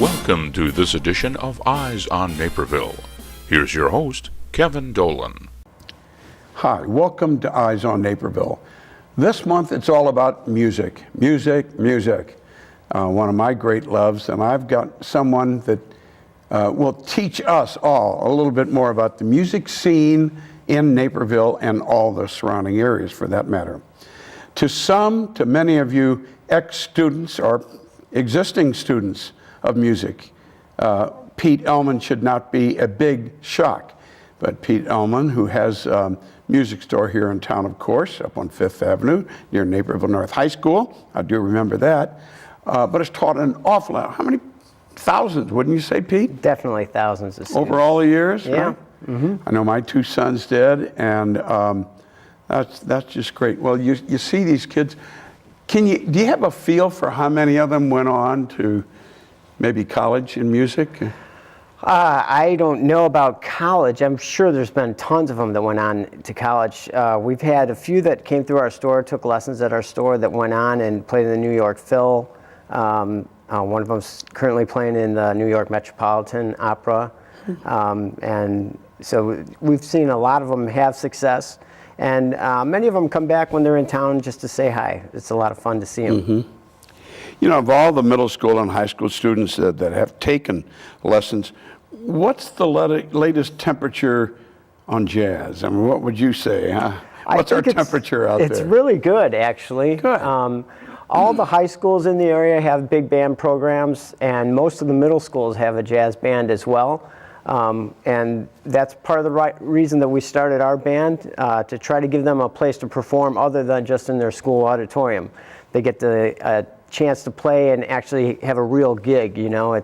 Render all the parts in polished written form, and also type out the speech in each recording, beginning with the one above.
Welcome to this edition of Eyes on Naperville. Here's your host, Kevin Dolan. Hi, welcome to Eyes on Naperville. This month it's all about music. Music. One of my great loves, and I've got someone that will teach us all a little bit more about the music scene in Naperville and all the surrounding areas for that matter. To many of you ex-students or existing students of music, Pete Ellman should not be a big shock. But Pete Ellman, who has a music store here in town, of course, up on 5th Avenue near Naperville North High School, I do remember that, but has taught an awful lot. How many thousands, wouldn't you say, Pete? Definitely thousands of students. Over all the years? Yeah. Right? Mm-hmm. I know my two sons did, and that's just great. Well, you see these kids. Do you have a feel for how many of them went on to maybe college in music? I don't know about college. I'm sure there's been tons of them that went on to college. We've had a few that came through our store, took lessons at our store, that went on and played in the New York Phil. One of them's currently playing in the New York Metropolitan Opera. And so we've seen a lot of them have success. And many of them come back when they're in town just to say hi. It's a lot of fun to see them. Mm-hmm. You know, of all the middle school and high school students that have taken lessons, what's the latest temperature on jazz? I mean, what would you say? Huh? What's our temperature out there? It's really good, actually. Good. All the high schools in the area have big band programs, and most of the middle schools have a jazz band as well. And that's part of the reason that we started our band, to try to give them a place to perform other than just in their school auditorium. They get the chance to play and actually have a real gig, you know,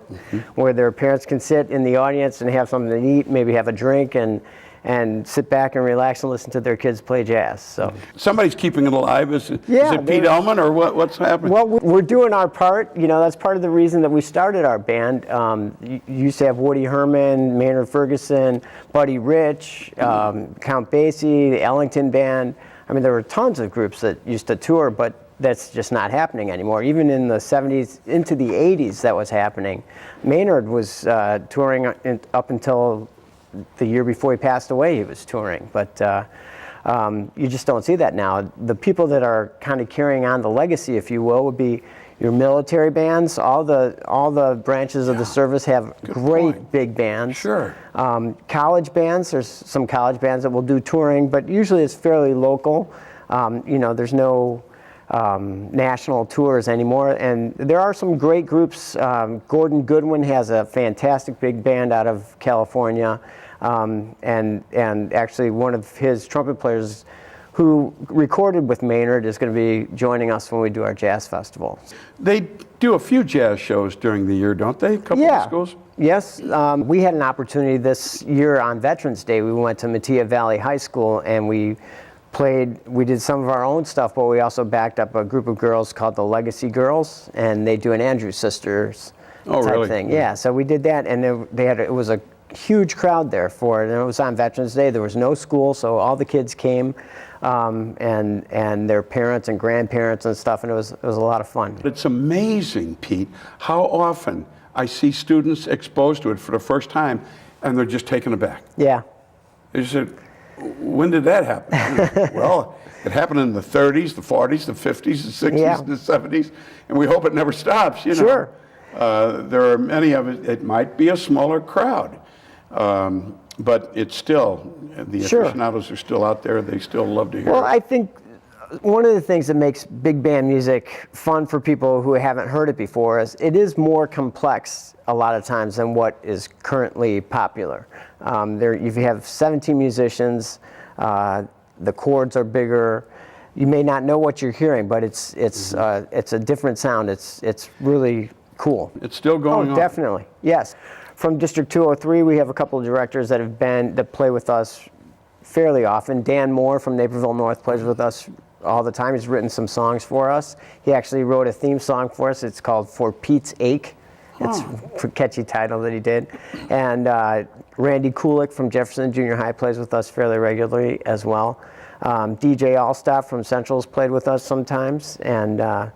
where their parents can sit in the audience and have something to eat, maybe have a drink, and sit back and relax and listen to their kids play jazz. So somebody's keeping it alive. Is it Pete Ellman, or what's happening? Well, we're doing our part. You know, that's part of the reason that we started our band. You used to have Woody Herman, Maynard Ferguson, Buddy Rich, Count Basie, the Ellington Band. I mean, there were tons of groups that used to tour, but that's just not happening anymore. Even in the 70s, into the 80s, that was happening. Maynard was touring up until the year before he passed away. He was touring, but you just don't see that now. The people that are kind of carrying on the legacy, if you will, would be your military bands. All the branches of the service have great big bands. Sure. College bands. There's some college bands that will do touring, but usually it's fairly local. You know, there's no national tours anymore, and there are some great groups. Gordon Goodwin has a fantastic big band out of California, and actually one of his trumpet players who recorded with Maynard is going to be joining us when we do our jazz festival. They do a few jazz shows during the year, don't they? A couple of schools? Yes. We had an opportunity this year on Veterans Day. We went to Mattia Valley High School and we did some of our own stuff, but we also backed up a group of girls called the Legacy Girls, and they do an Andrews Sisters type thing. Yeah, so we did that, and it was a huge crowd there for it, and it was on Veterans Day. There was no school, so all the kids came, and their parents and grandparents and stuff, and it was a lot of fun. It's amazing, Pete, how often I see students exposed to it for the first time, and they're just taken aback. Yeah. They just said, when did that happen? Well, it happened in the 30s, the 40s, the 50s, the 60s, the 70s, and we hope it never stops, you know. Sure. There are many of it. It might be a smaller crowd, but it's still, the aficionados are still out there. They still love to hear it. Well, I think one of the things that makes big band music fun for people who haven't heard it before is it is more complex a lot of times than what is currently popular. If you have 17 musicians, the chords are bigger. You may not know what you're hearing, but it's a different sound. It's really cool. It's still going on. Oh, definitely. Yes. From District 203, we have a couple of directors that play with us fairly often. Dan Moore from Naperville North plays with us all the time. He's written some songs for us. He actually wrote a theme song for us. It's called For Pete's Ache. It's a catchy title that he did. And Randy Kulik from Jefferson Junior High plays with us fairly regularly as well. DJ Allstaff from Central's played with us sometimes. And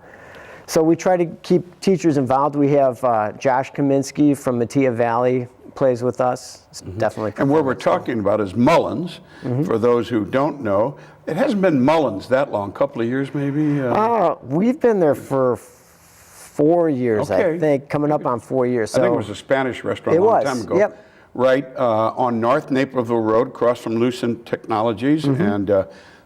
So we try to keep teachers involved. We have Josh Kaminsky from Mattia Valley plays with us. Definitely. And where we're talking about is Mullins. For those who don't know, it hasn't been Mullins that long, a couple of years maybe? We've been there for 4 years, I think, coming up on 4 years. So I think it was a Spanish restaurant a long time ago. Yep. Right on North Naperville Road, across from Lucent Technologies, and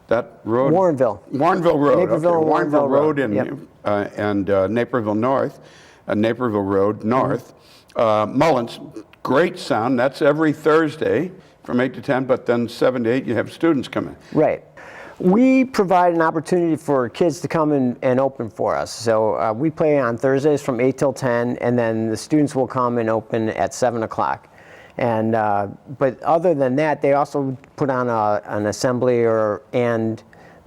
that road. Warrenville. Warrenville Road. Naperville, okay. Warrenville Road Yep. and Naperville North, Naperville Road North. Mullins, great sound. That's every Thursday from 8 to 10, but then 7 to 8 you have students come in. Right. We provide an opportunity for kids to come and open for us. So we play on Thursdays from 8 till 10, and then the students will come and open at 7 o'clock. And but other than that, they also put on an assembly, and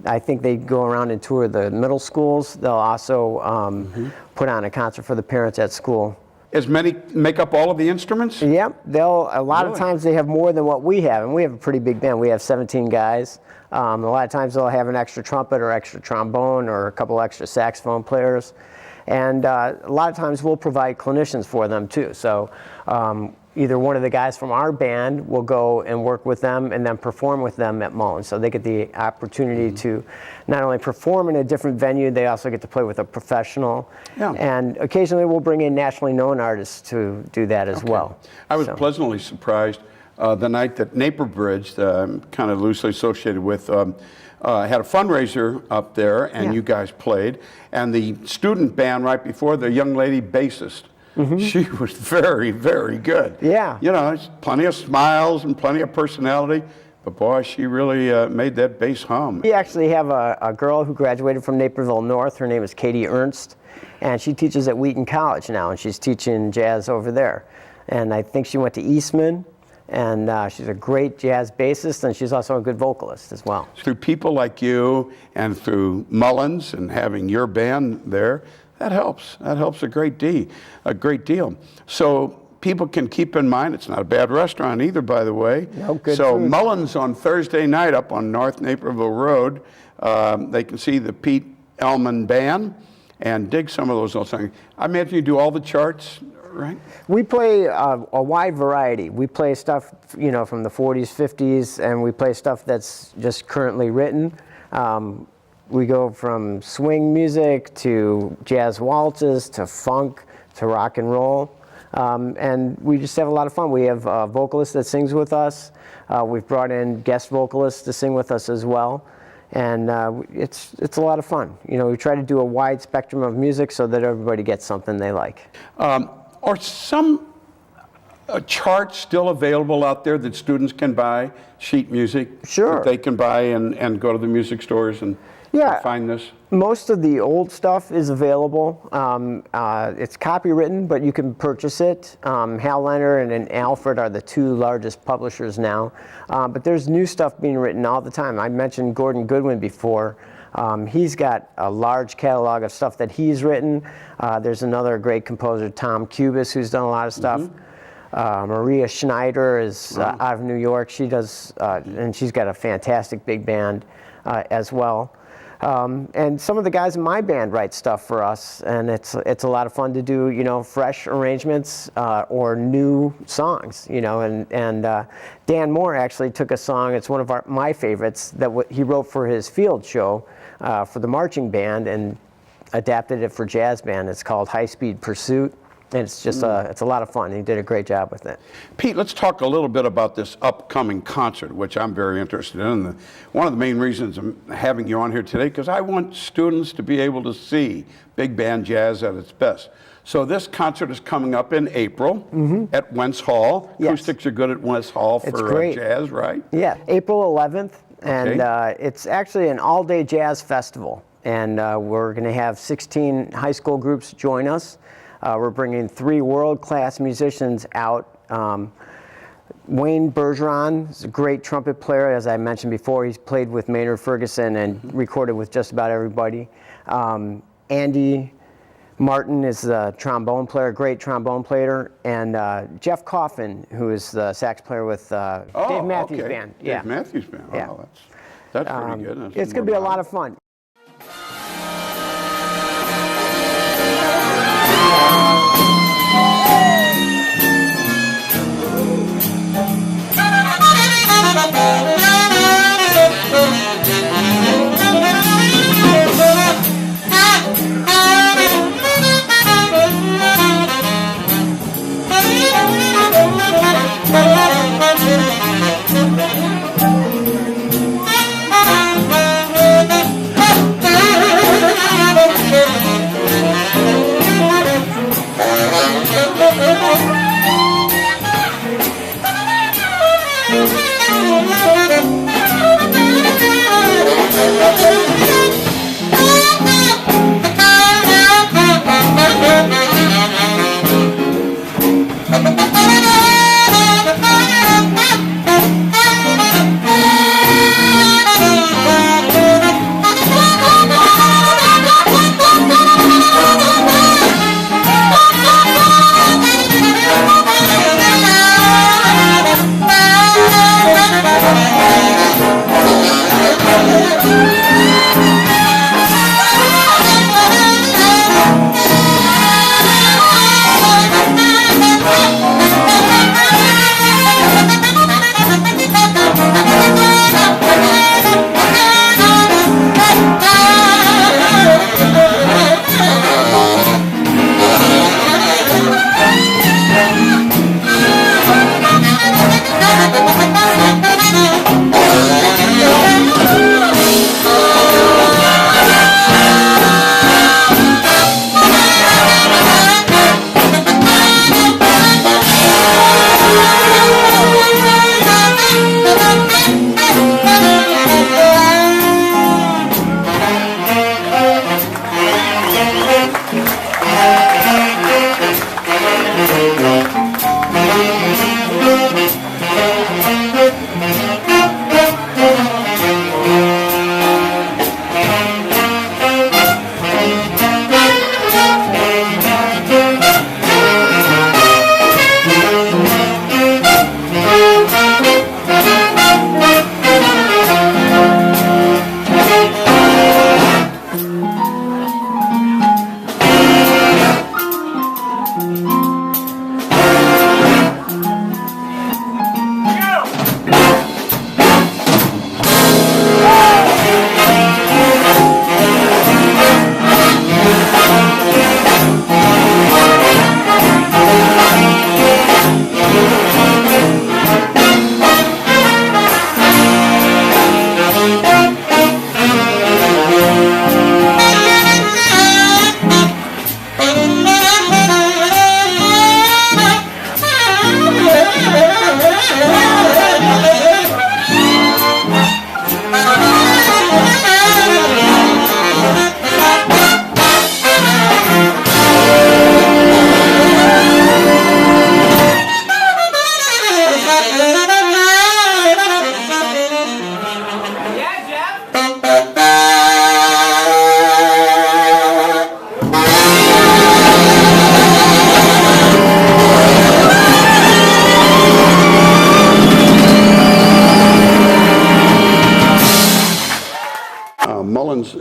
I think they go around and tour the middle schools. They'll also put on a concert for the parents at school. As many make up all of the instruments? Yep. A lot of times they have more than what we have, and we have a pretty big band. We have 17 guys. A lot of times they'll have an extra trumpet or extra trombone or a couple extra saxophone players. And a lot of times we'll provide clinicians for them too. So either one of the guys from our band will go and work with them and then perform with them at Mullins. So they get the opportunity to not only perform in a different venue, they also get to play with a professional. Yeah. And occasionally we'll bring in nationally known artists to do that as well. I was pleasantly surprised the night that Naperbridge, kind of loosely associated with, had a fundraiser up there, and you guys played. And the student band right before, the young lady bassist, she was very, very good. Yeah. You know, plenty of smiles and plenty of personality. But boy, she really made that bass hum. We actually have a girl who graduated from Naperville North. Her name is Katie Ernst, and she teaches at Wheaton College now, and she's teaching jazz over there. And I think she went to Eastman. And she's a great jazz bassist, and she's also a good vocalist as well. Through people like you and through Mullins and having your band there, that helps. That helps a great deal. So people can keep in mind, it's not a bad restaurant either, by the way. No, good so food. Mullins on Thursday night up on North Naperville Road, they can see the Pete Ellman band and dig some of those old songs. I imagine you do all the charts, right? We play a wide variety. We play stuff, you know, from the 40s, 50s, and we play stuff that's just currently written. We go from swing music to jazz waltzes to funk to rock and roll. And we just have a lot of fun. We have a vocalist that sings with us. We've brought in guest vocalists to sing with us as well. And it's a lot of fun. You know, we try to do a wide spectrum of music so that everybody gets something they like. Are some charts still available out there that students can buy, sheet music? Sure. That they can buy and go to the music stores and find this? Most of the old stuff is available. It's copywritten, but you can purchase it. Hal Leonard and Alfred are the two largest publishers now. But there's new stuff being written all the time. I mentioned Gordon Goodwin before. He's got a large catalog of stuff that he's written. There's another great composer, Tom Cubis, who's done a lot of stuff. Maria Schneider is out of New York. She does, and she's got a fantastic big band as well. And some of the guys in my band write stuff for us, and it's a lot of fun to do, you know, fresh arrangements or new songs, you know. And Dan Moore actually took a song. It's one of my favorites that he wrote for his field show for the marching band and adapted it for jazz band. It's called High Speed Pursuit. And it's just it's a lot of fun. He did a great job with it. Pete, let's talk a little bit about this upcoming concert, which I'm very interested in. One of the main reasons I'm having you on here today, because I want students to be able to see big band jazz at its best. So this concert is coming up in April at Wentz Hall. Yes. Acoustics are good at Wentz Hall for jazz, right? Yeah, April 11th. And it's actually an all-day jazz festival. And we're going to have 16 high school groups join us. We're bringing 3 world-class musicians out. Wayne Bergeron is a great trumpet player, as I mentioned before. He's played with Maynard Ferguson and recorded with just about everybody. Andy Martin is the trombone player, great trombone player. And Jeff Coffin, who is the sax player with Dave Matthews Band. Dave Matthews Band. Yeah. Oh, that's pretty good. It's going to be a lot of fun.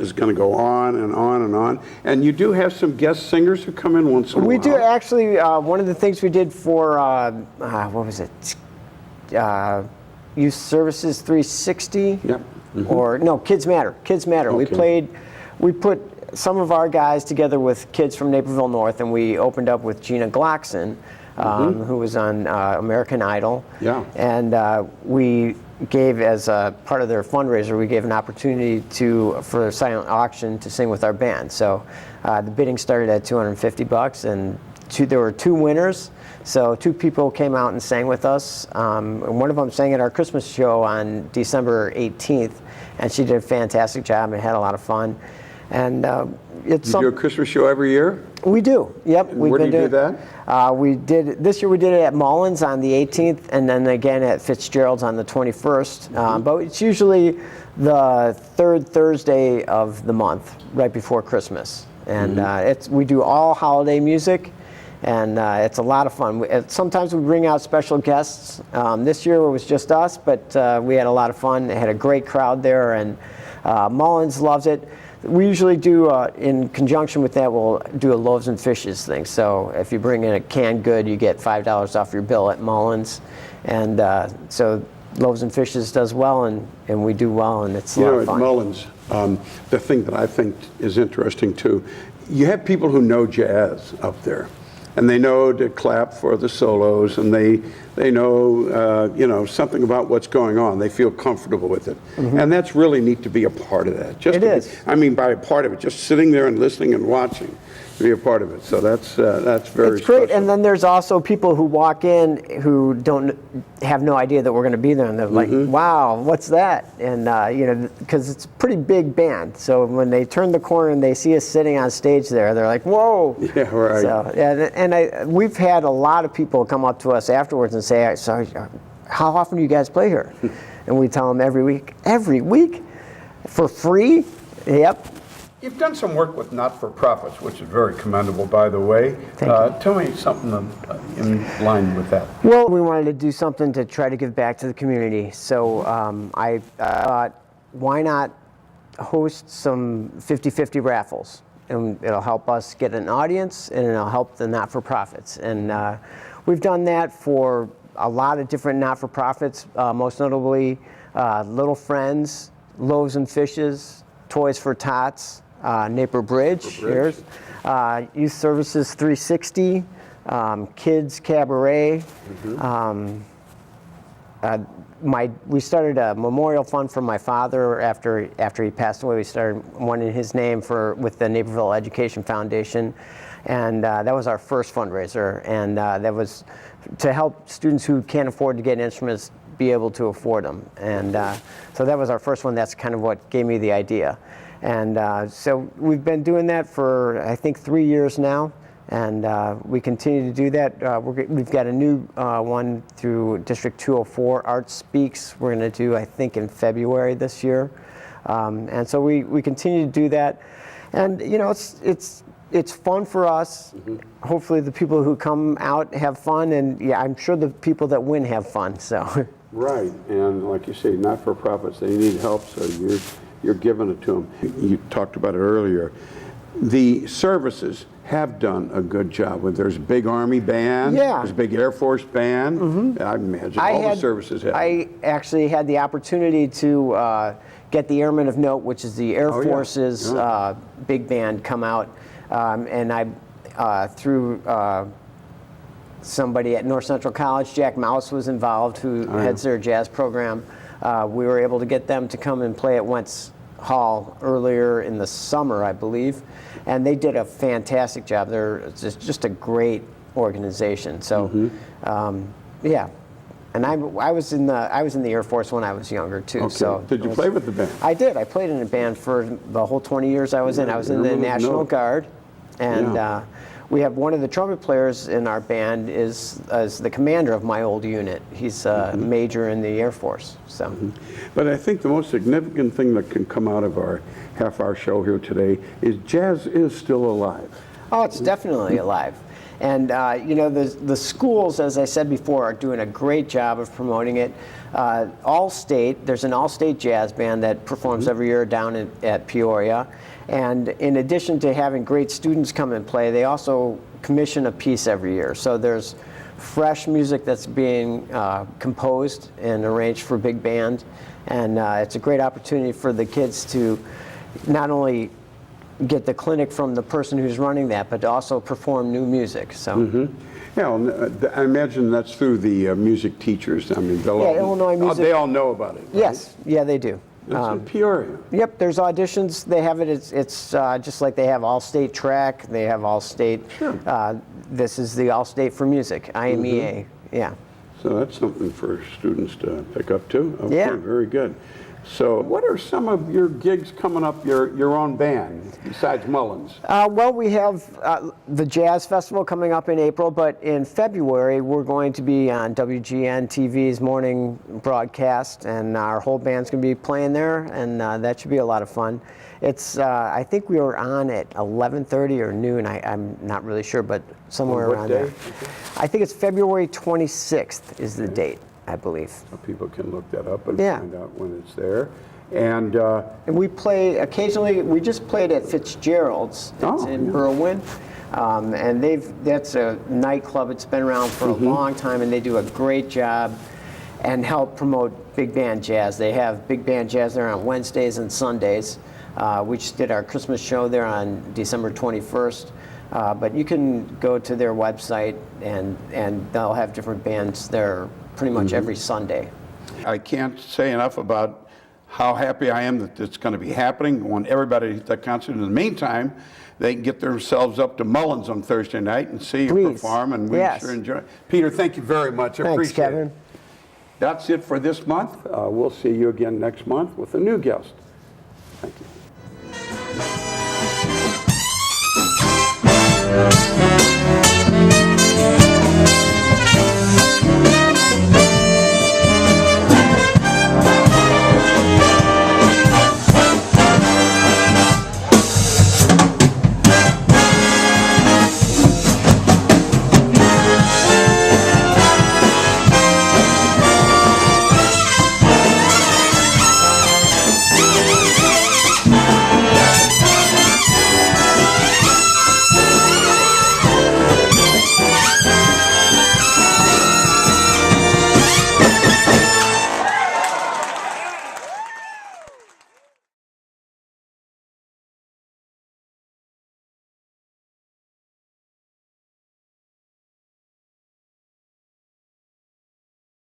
is going to go on and on and on. And you do have some guest singers who come in once in a while. We do actually. One of the things we did for what was it? Youth Services 360. Yep. Or no, Kids Matter. Kids Matter. Okay. We put some of our guys together with kids from Naperville North, and we opened up with Gina Glockson, who was on American Idol. Yeah. And we gave, as a part of their fundraiser, we gave an opportunity for a silent auction to sing with our band. So the bidding started at $250, and there were 2 winners. So 2 people came out and sang with us. And one of them sang at our Christmas show on December 18th, and she did a fantastic job and had a lot of fun. And it's You do a Christmas show every year? We do. Yep. And where do you do that? This year we did it at Mullins on the 18th, and then again at Fitzgerald's on the 21st. But it's usually the 3rd Thursday of the month, right before Christmas. And we do all holiday music, and it's a lot of fun. Sometimes we bring out special guests. This year it was just us, but we had a lot of fun. They had a great crowd there, and Mullins loves it. We usually do, in conjunction with that, we'll do a loaves and fishes thing. So if you bring in a canned good, you get $5 off your bill at Mullins. And so loaves and fishes does well, and we do well, and it's a lot of fun. At Mullins, the thing that I think is interesting too, you have people who know jazz up there, and they know to clap for the solos, and they know something about what's going on. They feel comfortable with it, and that's really neat to be a part of that. It is. By a part of it, just sitting there and listening and watching, to be a part of it. So that's very. It's great, special. and then there's also people who walk in who have no idea that we're going to be there, and they're like, "Wow, what's that?" And because it's a pretty big band, so when they turn the corner and they see us sitting on stage there, they're like, "Whoa!" Yeah, right. So, we've had a lot of people come up to us afterwards and say, "So, how often do you guys play here?" And we tell them every week. Every week, for free. Yep. You've done some work with not-for-profits, which is very commendable, by the way. Thank you. Tell me something in line with that. Well, we wanted to do something to try to give back to the community. So I thought, why not host some 50-50 raffles? And it'll help us get an audience, and it'll help the not-for-profits. And we've done that for a lot of different not-for-profits, most notably Little Friends, Loaves and Fishes, Toys for Tots, Naper Bridge, here's Youth Services 360, Kids Cabaret. We started a memorial fund for my father after he passed away. We started one in his name with the Naperville Education Foundation, and that was our first fundraiser. And that was to help students who can't afford to get instruments be able to afford them. And so that was our first one. That's kind of what gave me the idea. And so we've been doing that for, I think, 3 years now, and we continue to do that. We've got a new one through District 204, Art Speaks. We're going to do, I think, in February this year. And so we continue to do that. And, it's fun for us. Hopefully the people who come out have fun, and yeah, I'm sure the people that win have fun, so. Right, and like you say, not-for-profits, they need help, so you're giving it to them. You talked about it earlier. The services have done a good job. There's a big Army band, there's a big Air Force band. I imagine the services have. I actually had the opportunity to get the Airmen of Note, which is the Air Force's big band, come out. And I, through somebody at North Central College, Jack Mouse was involved, who heads their jazz program. We were able to get them to come and play at Wentz Hall earlier in the summer, I believe, and they did a fantastic job. They're just a great organization. So, yeah. And I was in the Air Force when I was younger too. Okay. So did you play with the band? I did. I played in a band for the whole 20 years I was in. I was in the National Guard, and we have one of the trumpet players in our band is the commander of my old unit. He's a major in the Air Force. So, but I think the most significant thing that can come out of our half-hour show here today is jazz is still alive. Oh, it's definitely alive. And you know, the schools, as I said before, are doing a great job of promoting it. All-state, there's an all-state jazz band that performs every year down at Peoria. And in addition to having great students come and play, they also commission a piece every year. So there's fresh music that's being composed and arranged for big band. And it's a great opportunity for the kids to not only get the clinic from the person who's running that, but to also perform new music. So, Yeah, I imagine that's through the music teachers. I mean, Illinois music. They all know about it. Right? Yes, yeah, they do. It's in Peoria. Yep, there's auditions. They have it. It's just like they have all-state track. They have all-state. Sure. This is the all-state for music, IMEA. Yeah. So that's something for students to pick up too. Okay, Yeah. Very good. So what are some of your gigs coming up, your own band, besides Mullins? Well, we have the Jazz Festival coming up in April, but in February we're going to be on WGN TV's morning broadcast, and our whole band's going to be playing there, and that should be a lot of fun. It's I think we were on at 11:30 or noon. I'm not really sure, but somewhere around there. I think it's February 26th is the date, I believe. So people can look that up and Yeah. find out when it's there. And we play occasionally. We just played at Fitzgerald's. It's in Berwyn, and that's a nightclub. It's been around for a long time, and they do a great job and help promote big band jazz. They have big band jazz there on Wednesdays and Sundays. We just did our Christmas show there on December 21st. But you can go to their website, and they'll have different bands there pretty much every Sunday. I can't say enough about how happy I am that it's going to be happening. I want everybody to that concert. In the meantime, they can get themselves up to Mullins on Thursday night and see you perform, and we sure enjoy it. Peter, thank you very much. I appreciate Kevin. it. That's it for this month. We'll see you again next month with a new guest. Thank you.